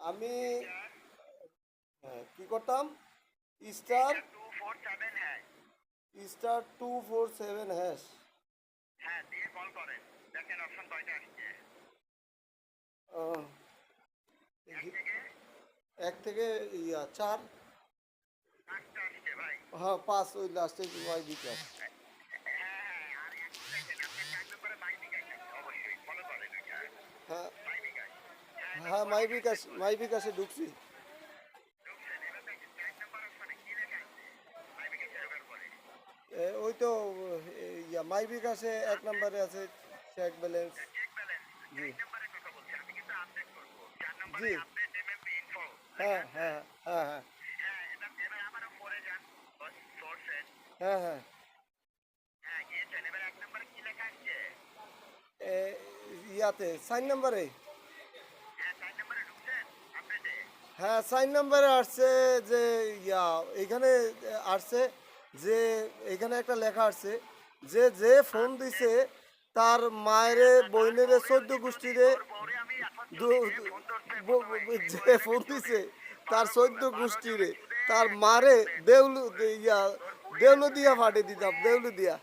আমি কি করতাম? স্টার *247#। হ্যাঁ, দিয়ে কল করেন। দেখেন অপশন কয়টা আসছে। আহ, এক থেকে এক থেকে 4। পাঁচটা আসছে ভাই। হ্যাঁ, 5 ওই লাস্টে ওয়াই বিকাশ। হ্যাঁ, হ্যাঁ, আর এখন দেখেন আপনার 4 নম্বরে মাই বিকাশ আছে। অবশ্যই ফলো করেন ওইটা। হ্যাঁ মাই বিকাশ। হ্যাঁ, এটা হ্যাঁ, কোয়ালিফাইড করবো। মাই বিকাশে ঢুকছি। ঢুকছেন, এবার দেখেন 4 নম্বর অপশনে কি লেখা আছে মাই বিকাশে ঢোকার পরে। ওই তো মাই বিকাশে 1 নম্বরে আছে চেক ব্যালেন্স। Check balance. জি 4 নম্বরের কথা বলছি। আমি কিন্তু আপডেট করবো। 4 নম্বরে জি। আপডেট এমএমপি ইনফো লেখা হ্যাঁ আছে। হ্যাঁ হ্যাঁ হ্যাঁ হ্যাঁ, এবার আবার উপরে যান। সোর্সে। হ্যাঁ হ্যাঁ। হ্যাঁ, গিয়েছেন। এবার 1 নম্বরে কি লেখা আসছে? এ, ইয়াতে 4 নম্বরে। হ্যাঁ, 4 নম্বরে ঢুকছেন আপডেটে। হ্যাঁ, 4 নম্বরে আসছে যে এখানে আসছে যে এখানে একটা লেখা আসছে যে যে ফোন আসছে। দিছে তার মায়েরে হ্যাঁ, তার বইনেরে বউরে 14 যদি বলি, গোষ্ঠীরে তোর বউরে আমি এখন যদি যে ফোন ধরছে প্রথমে, এই যে বউরে নাকি ফোন চুদে। দিছে তার 14 12 জনে গোষ্ঠীরে চুদে, তার একজনে মারে চুদে। দেউলু তোর বুড়িরে দেউলু চুদে, দিয়া তোর ফাটে দিতাম, বুড়ি দেউলু দিয়া।